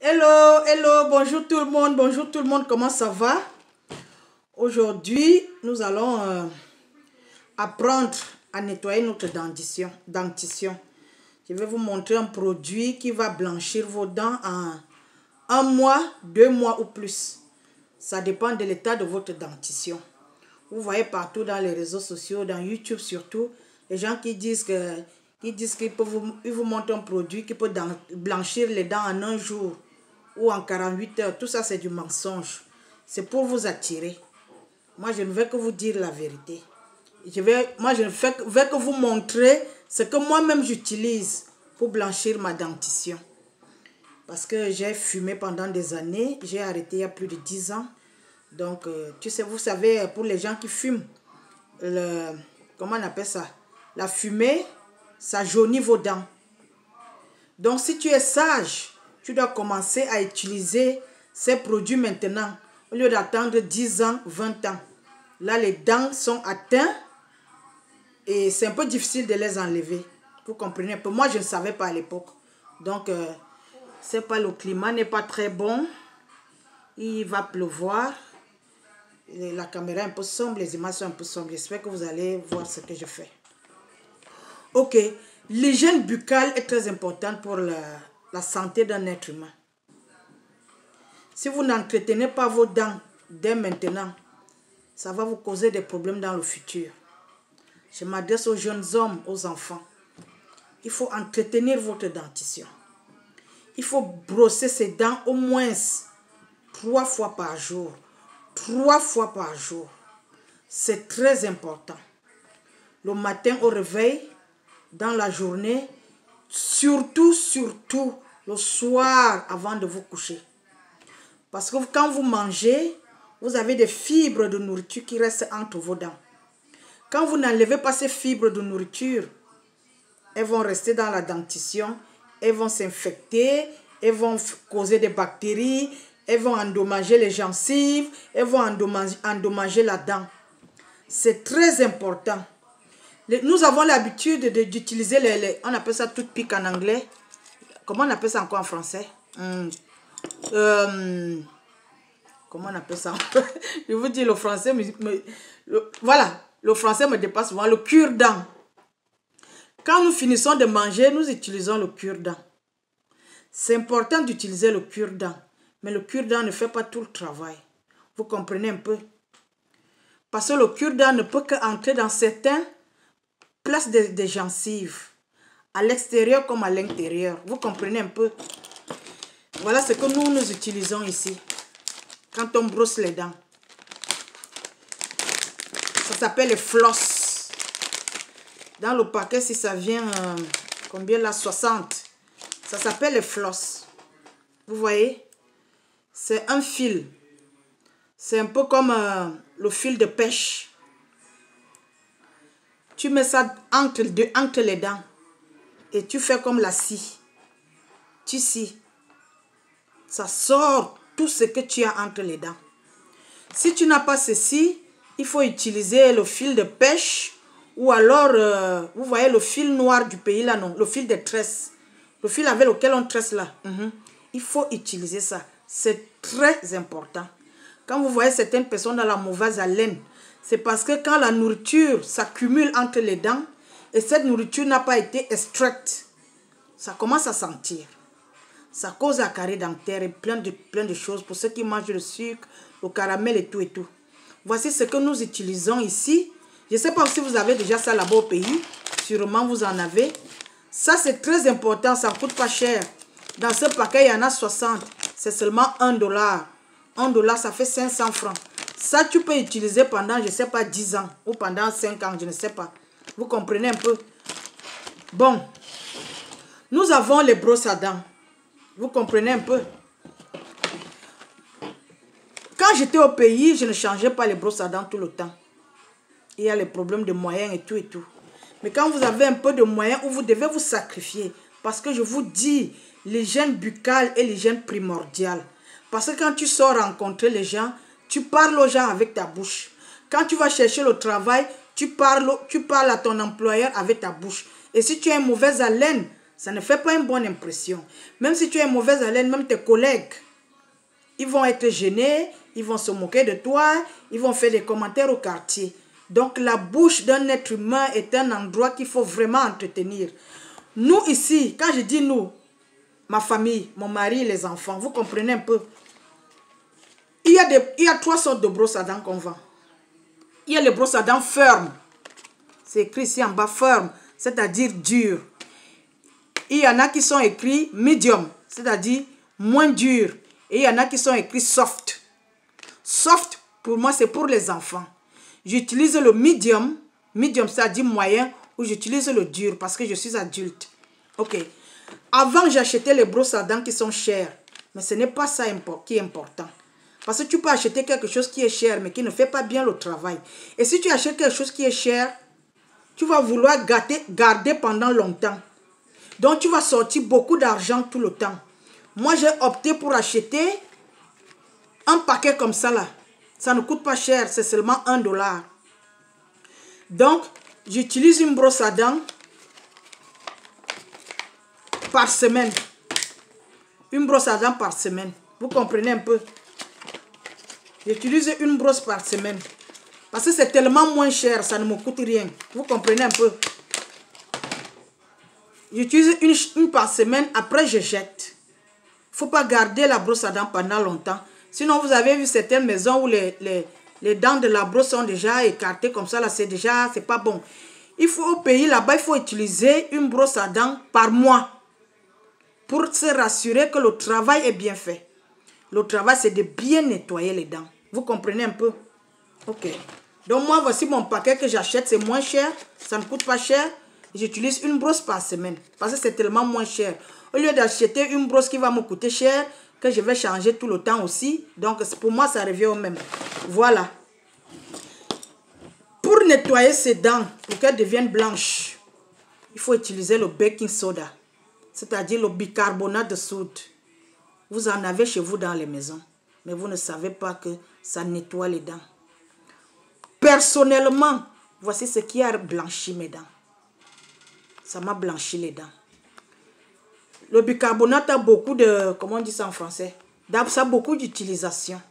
Hello, hello, bonjour tout le monde, comment ça va? Aujourd'hui, nous allons apprendre à nettoyer notre dentition. Je vais vous montrer un produit qui va blanchir vos dents en 1 mois, 2 mois ou plus. Ça dépend de l'état de votre dentition. Vous voyez partout dans les réseaux sociaux, dans YouTube surtout, les gens qui disent qu'ils vous montrent un produit qui peut blanchir les dents en 1 jour ou en 48 heures. Tout ça, c'est du mensonge. C'est pour vous attirer. Moi, je ne vais que vous dire la vérité. Je vais que vous montrer ce que moi-même j'utilise pour blanchir ma dentition. Parce que j'ai fumé pendant des années. J'ai arrêté il y a plus de 10 ans. Donc, vous savez, pour les gens qui fument, comment on appelle ça? La fumée, ça jaunit vos dents. Donc, si tu es sage, tu dois commencer à utiliser ces produits maintenant, au lieu d'attendre 10 ans, 20 ans. Là, les dents sont atteintes et c'est un peu difficile de les enlever. Vous comprenez un peu. Moi, je ne savais pas à l'époque. Donc, c'est pas, le climat n'est pas très bon. Il va pleuvoir. Et la caméra est un peu sombre, les images sont un peu sombres. J'espère que vous allez voir ce que je fais. Ok, l'hygiène buccale est très importante pour la santé d'un être humain. Si vous n'entretenez pas vos dents dès maintenant, ça va vous causer des problèmes dans le futur. Je m'adresse aux jeunes hommes, aux enfants. Il faut entretenir votre dentition. Il faut brosser ses dents au moins 3 fois par jour. 3 fois par jour. C'est très important. Le matin au réveil, dans la journée, surtout le soir avant de vous coucher. Parce que quand vous mangez, vous avez des fibres de nourriture qui restent entre vos dents. Quand vous n'enlevez pas ces fibres de nourriture, elles vont rester dans la dentition, elles vont s'infecter, elles vont causer des bactéries, elles vont endommager les gencives, elles vont endommager la dent. C'est très important. Nous avons l'habitude d'utiliser on appelle ça toothpick en anglais. Comment on appelle ça encore en français? Comment on appelle ça? Je vous dis le français, voilà, le français me dépasse souvent. Le cure-dent. Quand nous finissons de manger, nous utilisons le cure-dent. C'est important d'utiliser le cure-dent. Mais le cure-dent ne fait pas tout le travail. Vous comprenez un peu? Parce que le cure-dent ne peut qu'entrer dans certaines places des gencives. À l'extérieur comme à l'intérieur. Vous comprenez un peu? Voilà ce que nous utilisons ici. Quand on brosse les dents. Ça s'appelle les floss. Dans le paquet, si ça vient, combien là? 60. Ça s'appelle les floss. Vous voyez? C'est un fil. C'est un peu comme le fil de pêche. Tu mets ça entre les dents. Et tu fais comme la scie. Tu scies. Ça sort tout ce que tu as entre les dents. Si tu n'as pas ceci, il faut utiliser le fil de pêche. Ou alors, vous voyez le fil noir du pays là, non? Le fil de tresse. Le fil avec lequel on tresse là. Il faut utiliser ça. C'est très important. Quand vous voyez certaines personnes dans la mauvaise haleine, c'est parce que quand la nourriture s'accumule entre les dents et cette nourriture n'a pas été extraite, ça commence à sentir. Ça cause la carie dentaire et plein de choses pour ceux qui mangent le sucre, le caramel et tout et tout. Voici ce que nous utilisons ici. Je ne sais pas si vous avez déjà ça là-bas au pays. Sûrement vous en avez. Ça c'est très important, ça ne coûte pas cher. Dans ce paquet, il y en a 60. C'est seulement $1. $1, ça fait 500 francs. Ça, tu peux utiliser pendant, je ne sais pas, 10 ans. Ou pendant 5 ans, je ne sais pas. Vous comprenez un peu? Bon. Nous avons les brosses à dents. Vous comprenez un peu? Quand j'étais au pays, je ne changeais pas les brosses à dents tout le temps. Il y a les problèmes de moyens et tout et tout. Mais quand vous avez un peu de moyens, vous devez vous sacrifier. Parce que je vous dis, l'hygiène buccale est l'hygiène primordiale. Parce que quand tu sors rencontrer les gens, tu parles aux gens avec ta bouche. Quand tu vas chercher le travail, tu parles à ton employeur avec ta bouche. Et si tu as une mauvaise haleine, Ça ne fait pas une bonne impression. Même si tu es mauvaise haleine, même tes collègues, ils vont être gênés, ils vont se moquer de toi, ils vont faire des commentaires au quartier. Donc la bouche d'un être humain est un endroit qu'il faut vraiment entretenir. Nous ici, quand je dis nous, ma famille, mon mari, les enfants, vous comprenez un peu. Il y a 3 sortes de brosses à dents qu'on vend. Il y a les brosses à dents fermes. C'est écrit ici en bas, ferme, c'est-à-dire dur. Il y en a qui sont écrits medium, c'est-à-dire moins dur. Et il y en a qui sont écrits soft. Soft, pour moi, c'est pour les enfants. J'utilise le medium, c'est-à-dire moyen, ou j'utilise le dur parce que je suis adulte. Ok. Avant, j'achetais les brosses à dents qui sont chères. Mais ce n'est pas ça qui est important. Parce que tu peux acheter quelque chose qui est cher, mais qui ne fait pas bien le travail. Et si tu achètes quelque chose qui est cher, tu vas vouloir garder pendant longtemps. Donc, tu vas sortir beaucoup d'argent tout le temps. Moi, j'ai opté pour acheter un paquet comme ça là. Ça ne coûte pas cher, c'est seulement $1. Donc, j'utilise une brosse à dents par semaine. Une brosse à dents par semaine. Vous comprenez un peu? J'utilise une brosse par semaine. Parce que c'est tellement moins cher, ça ne me coûte rien. Vous comprenez un peu? J'utilise une par semaine, après je jette. Il ne faut pas garder la brosse à dents pendant longtemps. Sinon, vous avez vu certaines maisons où les dents de la brosse sont déjà écartées comme ça. Là, c'est pas bon. Il faut au pays là-bas, il faut utiliser une brosse à dents par mois. Pour se rassurer que le travail est bien fait. Le travail, c'est de bien nettoyer les dents. Vous comprenez un peu? Ok. Donc, moi, voici mon paquet que j'achète. C'est moins cher. Ça ne coûte pas cher. J'utilise une brosse par semaine. Parce que c'est tellement moins cher. Au lieu d'acheter une brosse qui va me coûter cher, que je vais changer tout le temps aussi. Donc, pour moi, ça revient au même. Voilà. Pour nettoyer ces dents, pour qu'elles deviennent blanches, il faut utiliser le baking soda. C'est-à-dire le bicarbonate de soude. Vous en avez chez vous dans les maisons. Mais vous ne savez pas que ça nettoie les dents. Personnellement, voici ce qui a blanchi mes dents. Ça m'a blanchi les dents. Le bicarbonate a beaucoup de... Comment on dit ça en français? Ça a beaucoup d'utilisation.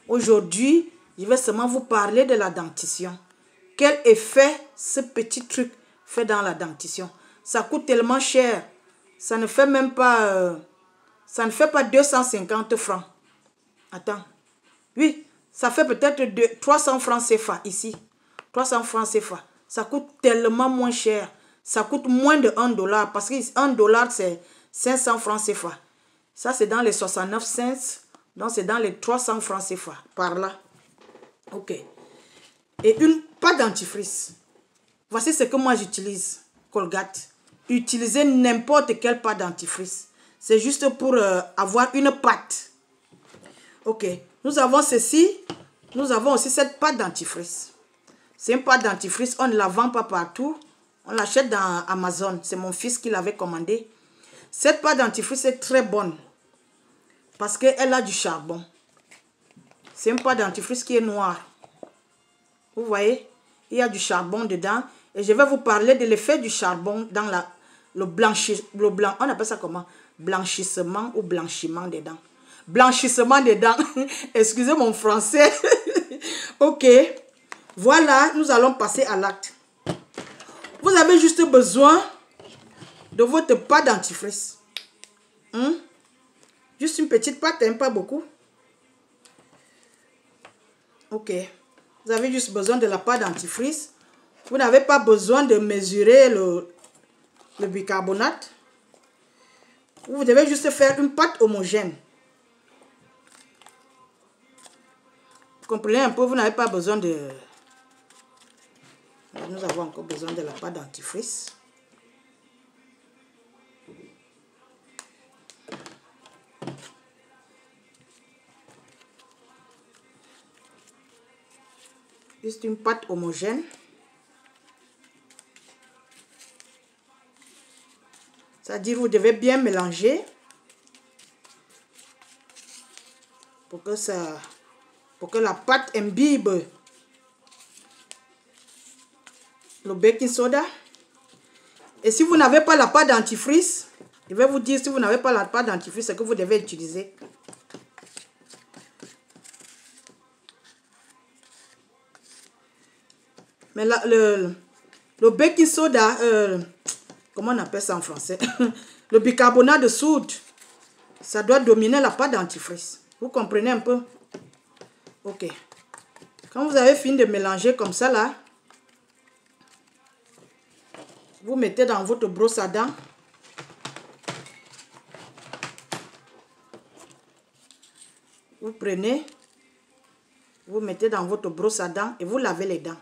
Aujourd'hui, je vais seulement vous parler de la dentition. Quel effet ce petit truc fait dans la dentition? Ça coûte tellement cher. Ça ne fait même pas... ça ne fait pas 250 francs. Attends. Oui, ça fait peut-être 300 francs CFA ici. 300 francs CFA. Ça coûte tellement moins cher. Ça coûte moins de $1 parce que $1 c'est 500 francs CFA. Ça c'est dans les 69 cents. Donc c'est dans les 300 francs CFA. Par là. Ok. Et une pâte dentifrice. Voici ce que moi j'utilise. Colgate. Utilisez n'importe quelle pâte dentifrice. C'est juste pour avoir une pâte. Ok, nous avons ceci. Nous avons aussi cette pâte dentifrice. C'est une pâte dentifrice. On ne la vend pas partout. On l'achète dans Amazon. C'est mon fils qui l'avait commandé. Cette pâte dentifrice est très bonne. Parce qu'elle a du charbon. C'est une pâte dentifrice qui est noire. Vous voyez? Il y a du charbon dedans. Et je vais vous parler de l'effet du charbon dans le blanchissement. On appelle ça comment? Blanchissement ou blanchiment des dents. Blanchissement des dents. Excusez mon français. Ok. Voilà, nous allons passer à l'acte. Vous avez juste besoin de votre pâte dentifrice. Juste une petite pâte, hein, pas beaucoup. Ok. Vous avez juste besoin de la pâte dentifrice. Vous n'avez pas besoin de mesurer le bicarbonate. Vous devez juste faire une pâte homogène. Vous comprenez un peu, vous n'avez pas besoin de... Nous avons encore besoin de la pâte dentifrice. Juste une pâte homogène. C'est-à-dire vous devez bien mélanger pour que la pâte imbibe le baking soda. Et si vous n'avez pas la pâte dentifrice, Je vais vous dire, si vous n'avez pas la pâte dentifrice, c'est que vous devez utiliser. Mais là, le baking soda, comment on appelle ça en français? Le bicarbonate de soude, ça doit dominer la pâte dentifrice. Vous comprenez un peu? Ok. Quand vous avez fini de mélanger comme ça là, vous mettez dans votre brosse à dents. Vous prenez, vous mettez dans votre brosse à dents et vous lavez les dents.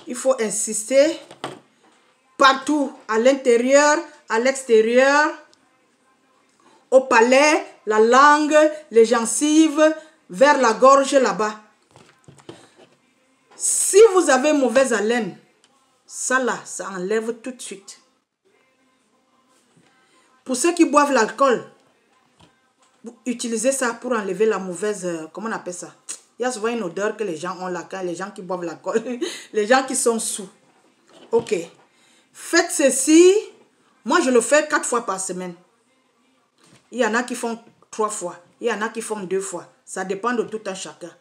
Il faut insister partout, à l'intérieur, à l'extérieur, au palais, la langue, les gencives, vers la gorge là-bas. Si vous avez mauvaise haleine, ça là, ça enlève tout de suite. Pour ceux qui boivent l'alcool, utilisez ça pour enlever la mauvaise, comment on appelle ça? Il y a souvent une odeur que les gens ont là, quand les gens qui boivent l'alcool, les gens qui sont sous. Ok. Faites ceci. Moi, je le fais 4 fois par semaine. Il y en a qui font 3 fois. Il y en a qui font 2 fois. Ça dépend de tout un chacun.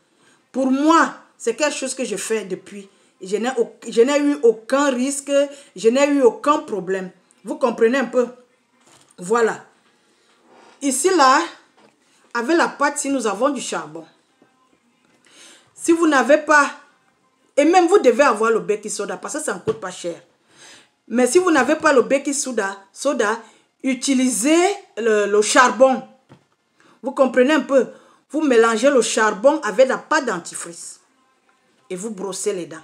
Pour moi, c'est quelque chose que je fais depuis. Je n'ai eu aucun risque. Je n'ai eu aucun problème. Vous comprenez un peu? Voilà. Ici, là, avec la pâte, si nous avons du charbon. Si vous n'avez pas, et même vous devez avoir le baking soda, parce que ça ne coûte pas cher. Mais si vous n'avez pas le baking soda, utilisez le charbon. Vous comprenez un peu? Vous mélangez le charbon avec la pâte dentifrice. Et vous brossez les dents.